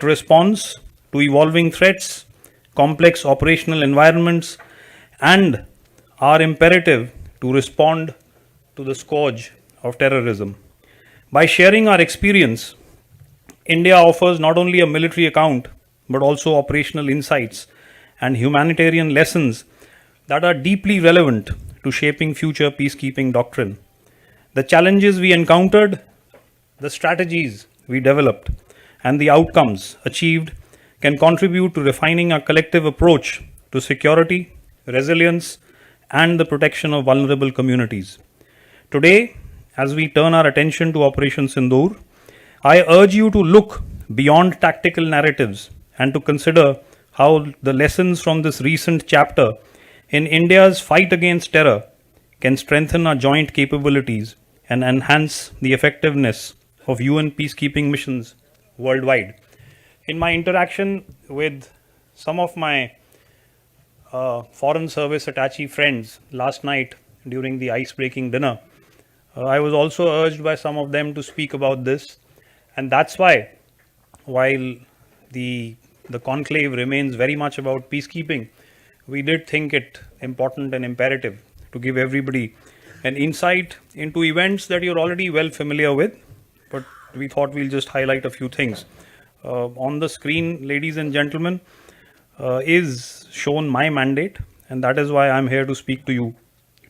response to evolving threats, complex operational environments, and our imperative to respond to the scourge of terrorism. By sharing our experience, India offers not only a military account but also operational insights and humanitarian lessons that are deeply relevant to shaping future peacekeeping doctrine. The challenges we encountered, the strategies we developed, and the outcomes achieved can contribute to refining our collective approach to security, resilience, and the protection of vulnerable communities. Today, as we turn our attention to Operation Sindoor, I urge you to look beyond tactical narratives and to consider how the lessons from this recent chapter in India's fight against terror can strengthen our joint capabilities and enhance the effectiveness of UN peacekeeping missions worldwide. In my interaction with some of my Foreign Service attaché friends last night during the ice-breaking dinner, I was also urged by some of them to speak about this, and that's why, while the conclave remains very much about peacekeeping, we did think it important and imperative to give everybody an insight into events that you're already well familiar with, but we thought we'll just highlight a few things. On the screen, ladies and gentlemen, is shown my mandate, and that is why I'm here to speak to you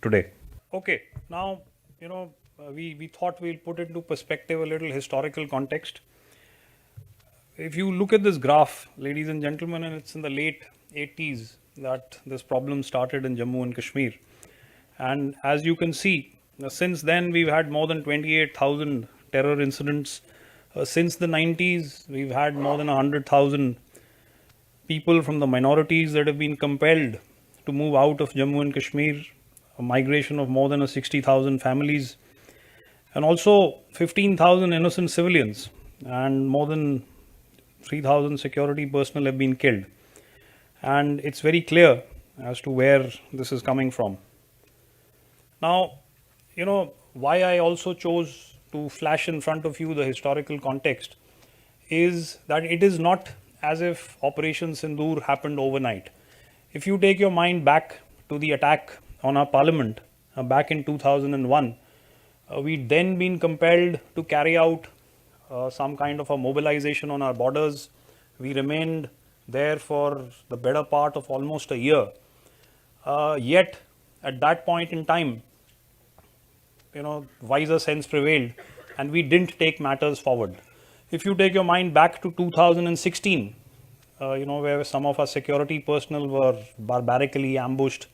today. Okay, now, we thought we'll put into perspective a little historical context. If you look at this graph, ladies and gentlemen, and it's in the late 80s that this problem started in Jammu and Kashmir. And as you can see, since then we've had more than 28,000 terror incidents. Since the 90s, we've had more than 100,000 people from the minorities that have been compelled to move out of Jammu and Kashmir, a migration of more than 60,000 families, and also 15,000 innocent civilians, and more than 3,000 security personnel have been killed. And it's very clear as to where this is coming from. Now, why I also chose to flash in front of you the historical context is that it is not as if Operation Sindoor happened overnight. If you take your mind back to the attack on our parliament back in 2001, we'd then been compelled to carry out some kind of a mobilization on our borders. We remained there for the better part of almost a year. Yet, at that point in time, wiser sense prevailed and we didn't take matters forward. If you take your mind back to 2016, where some of our security personnel were barbarically ambushed,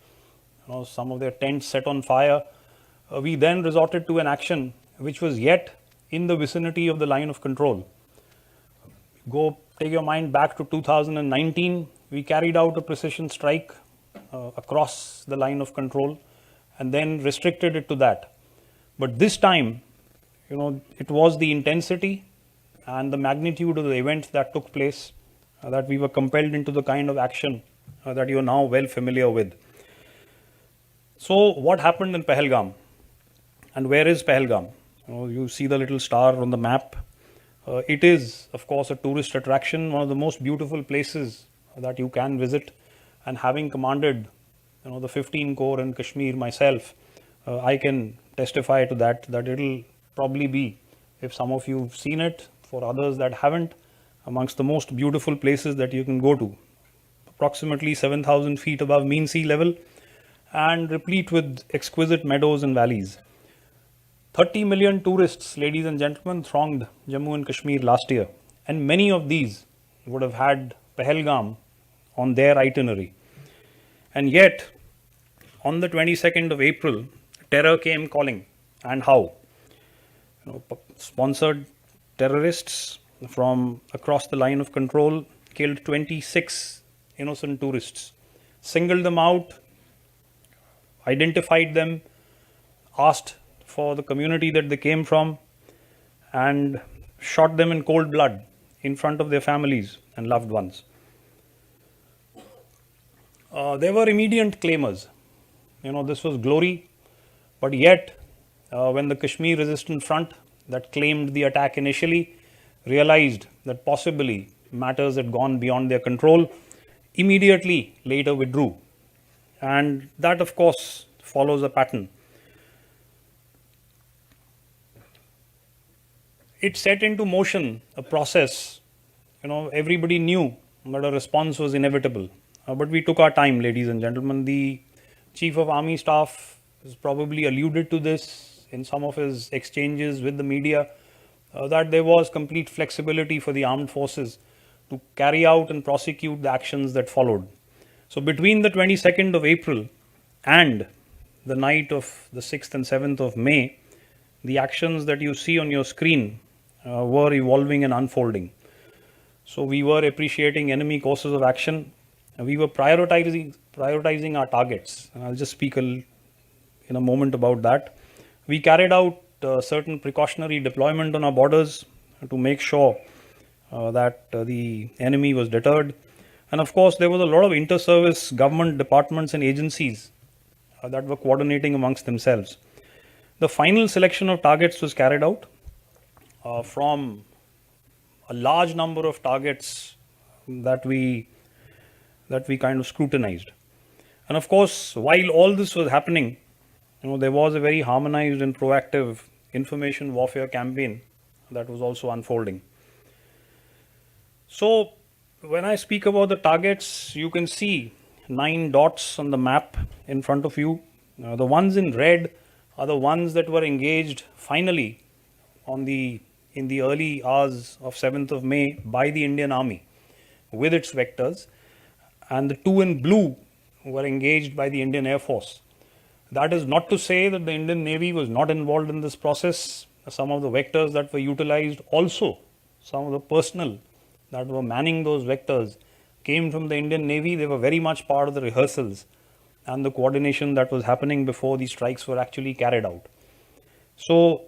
some of their tents set on fire, we then resorted to an action which was yet in the vicinity of the line of control. Go take your mind back to 2019, we carried out a precision strike across the line of control and then restricted it to that. But this time, it was the intensity and the magnitude of the events that took place that we were compelled into the kind of action that you are now well familiar with. So what happened in Pahalgam? And where is Pahalgam? You see the little star on the map. It is, of course, a tourist attraction, one of the most beautiful places that you can visit. And having commanded, the 15 Corps in Kashmir myself, I can testify to that it'll probably be, if some of you have seen it, for others that haven't, amongst the most beautiful places that you can go to. Approximately 7,000 feet above mean sea level and replete with exquisite meadows and valleys. 30 million tourists, ladies and gentlemen, thronged Jammu and Kashmir last year, and many of these would have had Pahalgam on their itinerary. And yet, on the 22nd of April, terror came calling. And how? Sponsored terrorists from across the line of control killed 26 innocent tourists, singled them out, identified them, asked for the community that they came from, and shot them in cold blood in front of their families and loved ones. There were immediate claimers. This was glory, but yet when the Kashmir Resistance Front that claimed the attack initially realized that possibly matters had gone beyond their control, immediately later withdrew. And that, of course, follows a pattern. It set into motion a process. Everybody knew that a response was inevitable. But we took our time, ladies and gentlemen. The Chief of Army Staff has probably alluded to this in some of his exchanges with the media, that there was complete flexibility for the armed forces to carry out and prosecute the actions that followed. So between the 22nd of April and the night of the 6th and 7th of May, the actions that you see on your screen were evolving and unfolding. So we were appreciating enemy courses of action. We were prioritizing our targets. And I'll just speak in a moment about that. We carried out certain precautionary deployment on our borders to make sure that the enemy was deterred. And of course, there was a lot of inter-service government departments and agencies that were coordinating amongst themselves. The final selection of targets was carried out from a large number of targets that we kind of scrutinized. And of course, while all this was happening, there was a very harmonized and proactive information warfare campaign that was also unfolding. So when I speak about the targets, you can see 9 dots on the map in front of you. The ones in red are the ones that were engaged finally in the early hours of 7th of May by the Indian Army with its vectors, and the 2 in blue were engaged by the Indian Air Force. That is not to say that the Indian Navy was not involved in this process. Some of the vectors that were utilized, also some of the personnel that were manning those vectors, came from the Indian Navy. They were very much part of the rehearsals and the coordination that was happening before these strikes were actually carried out. So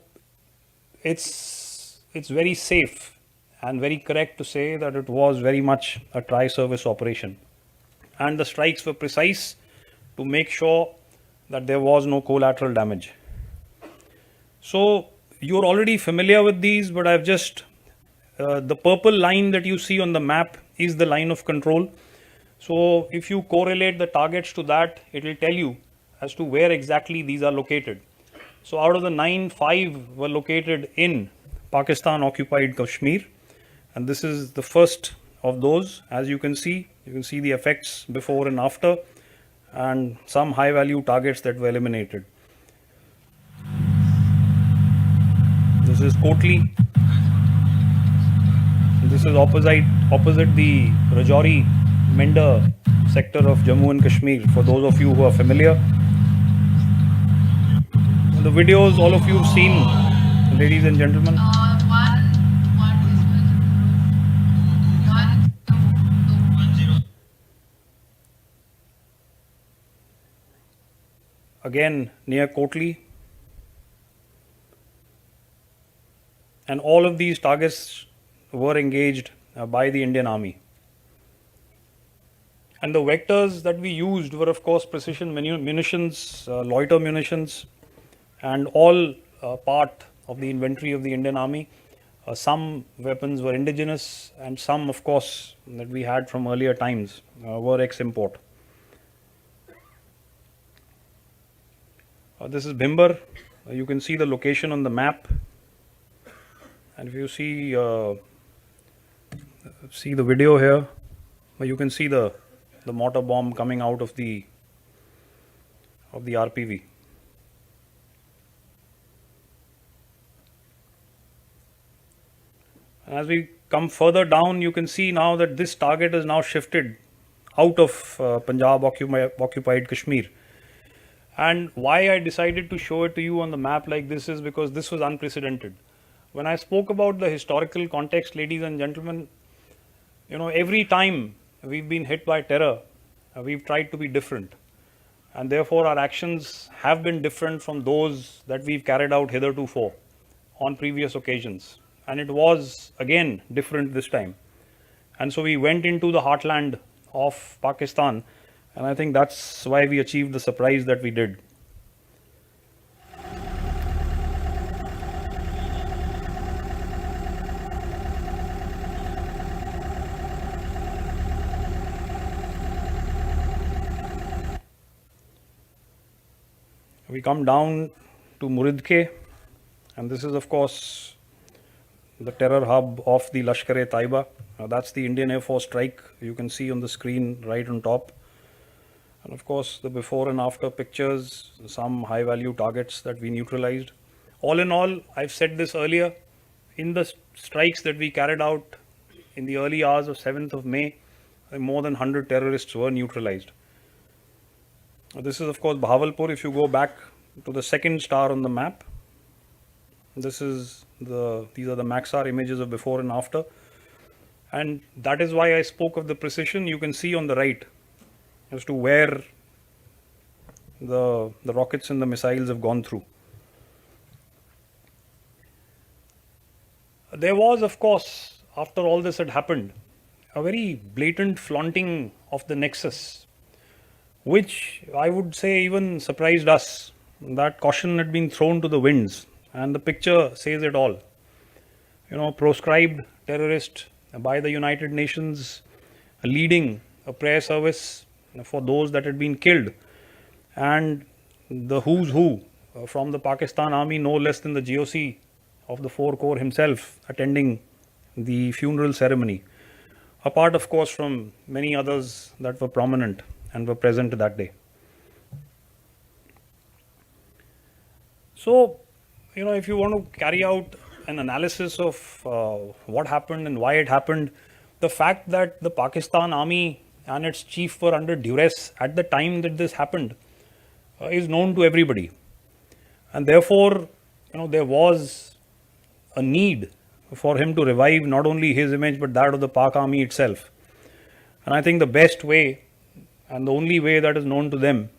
it's very safe and very correct to say that it was very much a tri-service operation. And the strikes were precise to make sure that there was no collateral damage. So you're already familiar with these, but I've just, the purple line that you see on the map is the line of control. So if you correlate the targets to that, it will tell you as to where exactly these are located. So out of the 9, 5 were located in Pakistan occupied Kashmir. And this is the first of those. As you can see the effects before and after, and some high value targets that were eliminated. This is Kotli. This is opposite the Rajouri Menda sector of Jammu and Kashmir, for those of you who are familiar. The videos all of you have seen, ladies and gentlemen. Again, near Kotli. And all of these targets were engaged by the Indian Army. And the vectors that we used were, of course, precision munitions, loiter munitions, and all part of the inventory of the Indian Army. Some weapons were indigenous, and some, of course, that we had from earlier times were ex-import. This is Bhimber. You can see the location on the map. And if you see the video here, you can see the mortar bomb coming out of the RPV. And as we come further down, you can see now that this target is now shifted out of Punjab occupied Kashmir. And why I decided to show it to you on the map like this is because this was unprecedented. When I spoke about the historical context, ladies and gentlemen, every time we've been hit by terror, we've tried to be different. And therefore our actions have been different from those that we've carried out hitherto on previous occasions. And it was again different this time. And so we went into the heartland of Pakistan, and I think that's why we achieved the surprise that we did. We come down to Muridke, and this is, of course, the terror hub of the Lashkar-e-Taiba. That's the Indian Air Force strike you can see on the screen right on top. And of course, the before and after pictures, some high value targets that we neutralized. All in all, I've said this earlier, in the strikes that we carried out in the early hours of 7th of May, more than 100 terrorists were neutralized. This is, of course, Bahawalpur. If you go back to the second star on the map, these are the Maxar images of before and after. And that is why I spoke of the precision. You can see on the right as to where the rockets and the missiles have gone through. There was, of course, after all this had happened, a very blatant flaunting of the nexus, which I would say even surprised us. That caution had been thrown to the winds, and the picture says it all. Proscribed terrorist by the United Nations, leading a prayer service for those that had been killed, and the who's who from the Pakistan Army, no less than the GOC of the 4 Corps himself, attending the funeral ceremony. Apart, of course, from many others that were prominent and were present that day. So, if you want to carry out an analysis of what happened and why it happened, the fact that the Pakistan Army and its chief were under duress at the time that this happened is known to everybody. And therefore, there was a need for him to revive not only his image but that of the Pak Army itself. And I think the best way and the only way that is known to them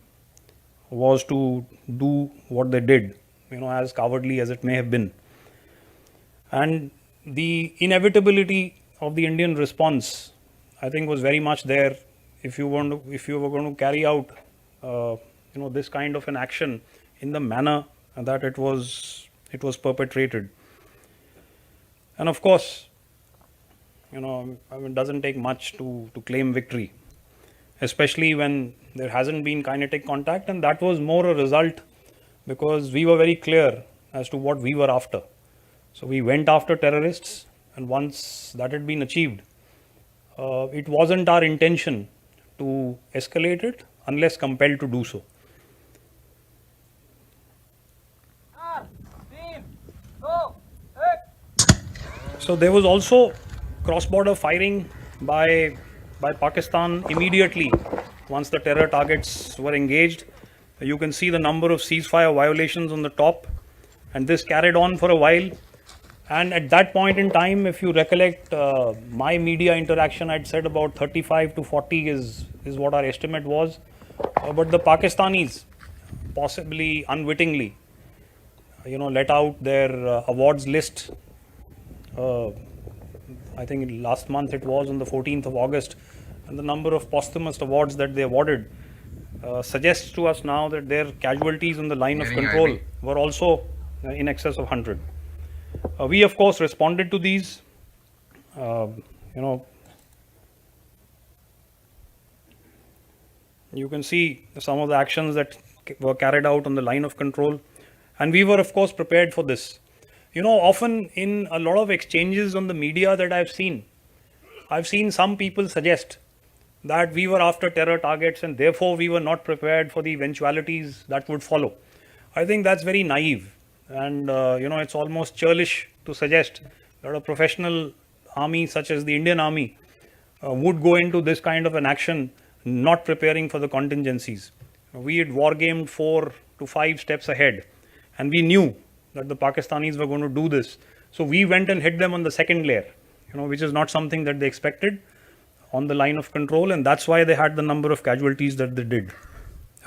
was to do what they did, as cowardly as it may have been. And the inevitability of the Indian response, I think, was very much there. If you were going to carry out, this kind of an action in the manner that it was perpetrated. And of course, it doesn't take much to claim victory, especially when there hasn't been kinetic contact, and that was more a result because we were very clear as to what we were after. So we went after terrorists, and once that had been achieved, it wasn't our intention to escalate it unless compelled to do so. So there was also cross-border firing by Pakistan immediately once the terror targets were engaged. You can see the number of ceasefire violations on the top, and this carried on for a while. And at that point in time, if you recollect my media interaction, I'd said about 35 to 40 is what our estimate was. But the Pakistanis, possibly unwittingly, let out their awards list. I think last month it was on the 14th of August, and the number of posthumous awards that they awarded suggests to us now that their casualties on the line of control were also in excess of 100. We, of course, responded to these. You can see some of the actions that were carried out on the line of control, and we were, of course, prepared for this. Often in a lot of exchanges on the media that I've seen some people suggest that we were after terror targets and therefore we were not prepared for the eventualities that would follow. I think that's very naive, and it's almost churlish to suggest that a professional army such as the Indian Army would go into this kind of an action not preparing for the contingencies. We had war-gamed 4 to 5 steps ahead, and we knew that the Pakistanis were going to do this. So we went and hit them on the second layer, which is not something that they expected on the line of control, and that's why they had the number of casualties that they did.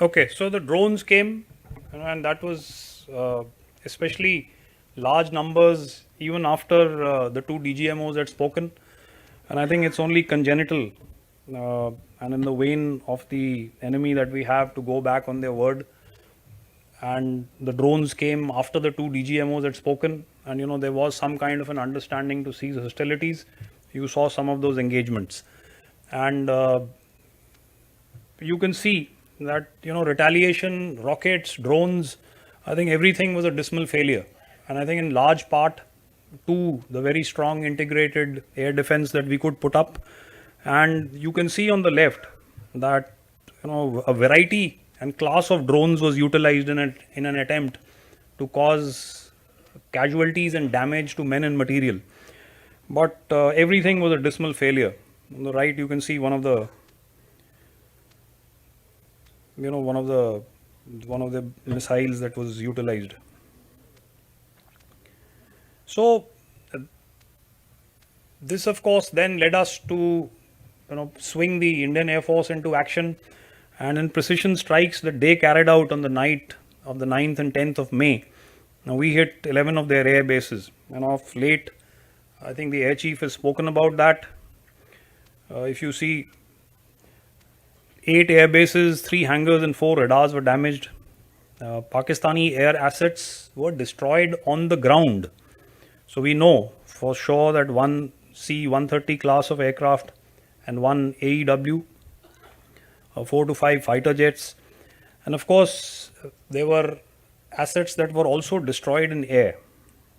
Okay, so the drones came, and that was especially large numbers even after the 2 DGMOs had spoken. And I think it's only congenital and in the vein of the enemy that we have to go back on their word. And the drones came after the 2 DGMOs had spoken, and there was some kind of an understanding to cease hostilities. You saw some of those engagements, and you can see that, retaliation, rockets, drones, I think everything was a dismal failure. And I think in large part to the very strong integrated air defense that we could put up. And you can see on the left that, a variety and class of drones was utilized in an attempt to cause casualties and damage to men and material. But everything was a dismal failure. On the right, you can see one of the missiles that was utilized. So this, of course, then led us to swing the Indian Air Force into action, and in precision strikes that they carried out on the night of the 9th and 10th of May. Now we hit 11 of their air bases, and of late, I think the air chief has spoken about that. If you see, 8 air bases, 3 hangars, and 4 radars were damaged. Pakistani air assets were destroyed on the ground. So we know for sure that one C-130 class of aircraft and one AEW, 4 to 5 fighter jets, and of course there were assets that were also destroyed in air.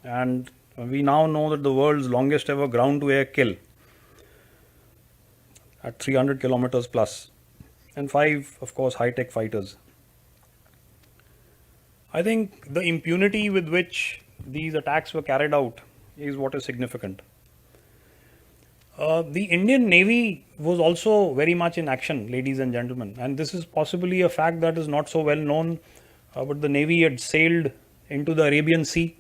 And we now know that the world's longest ever ground-to-air kill at 300 kilometers plus, and 5, of course, high-tech fighters. I think the impunity with which these attacks were carried out is what is significant. The Indian Navy was also very much in action, ladies and gentlemen, and this is possibly a fact that is not so well known, but the Navy had sailed into the Arabian Sea,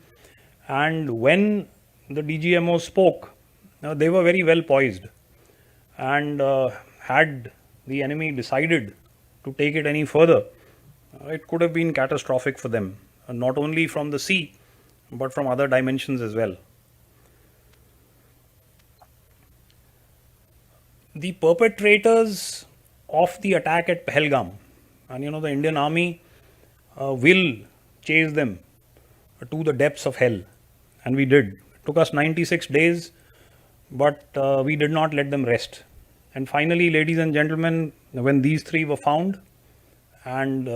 and when the DGMO spoke, they were very well poised, and had the enemy decided to take it any further, it could have been catastrophic for them, not only from the sea, but from other dimensions as well. The perpetrators of the attack at Pahalgam, and the Indian Army will chase them to the depths of hell, and we did. It took us 96 days, but we did not let them rest. And finally, ladies and gentlemen, when these 3 were found and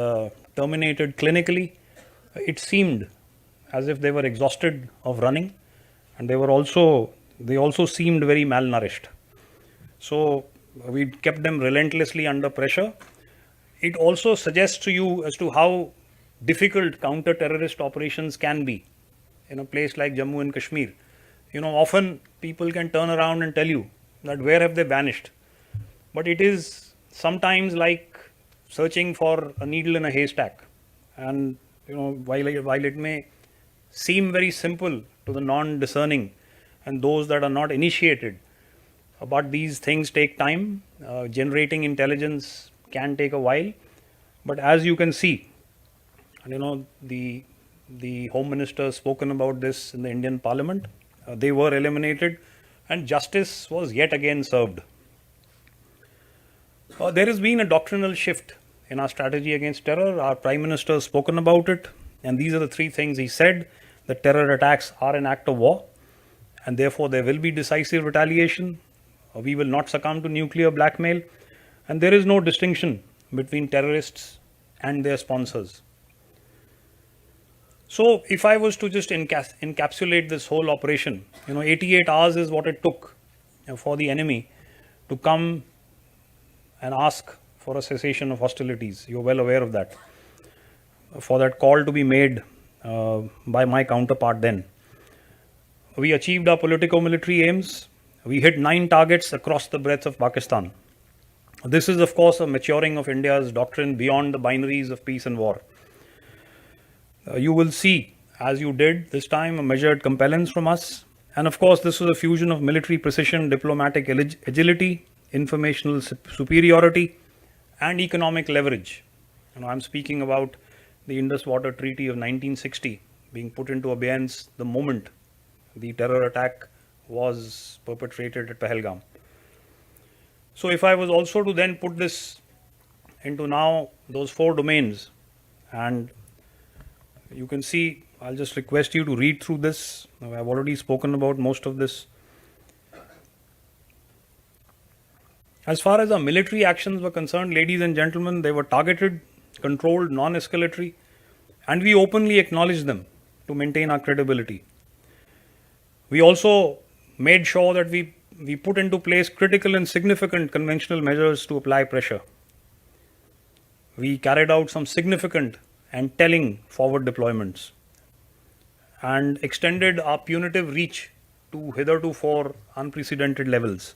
terminated clinically, it seemed as if they were exhausted of running, and they also seemed very malnourished. So we kept them relentlessly under pressure. It also suggests to you as to how difficult counter-terrorist operations can be in a place like Jammu and Kashmir. Often people can turn around and tell you that where have they vanished? But it is sometimes like searching for a needle in a haystack. And while it may seem very simple to the non-discerning and those that are not initiated, but these things take time. Generating intelligence can take a while. But as you can see, and the Home Minister spoken about this in the Indian Parliament, they were eliminated and justice was yet again served. There has been a doctrinal shift in our strategy against terror. Our Prime Minister has spoken about it, and these are the 3 things he said: that terror attacks are an act of war, and therefore there will be decisive retaliation. We will not succumb to nuclear blackmail, and there is no distinction between terrorists and their sponsors. So if I was to just encapsulate this whole operation, 88 hours is what it took for the enemy to come and ask for a cessation of hostilities. You're well aware of that. For that call to be made by my counterpart then. We achieved our politico-military aims. We hit 9 targets across the breadth of Pakistan. This is, of course, a maturing of India's doctrine beyond the binaries of peace and war. You will see, as you did this time, a measured compellence from us. And of course, this was a fusion of military precision, diplomatic agility, informational superiority, and economic leverage. I'm speaking about the Indus Water Treaty of 1960 being put into abeyance the moment the terror attack was perpetrated at Pahalgam. So if I was also to then put this into now those 4 domains, and you can see, I'll just request you to read through this. I've already spoken about most of this. As far as our military actions were concerned, ladies and gentlemen, they were targeted, controlled, non escalatory, and we openly acknowledged them to maintain our credibility. We also made sure that we put into place critical and significant conventional measures to apply pressure. We carried out some significant and telling forward deployments and extended our punitive reach to hitherto unprecedented levels.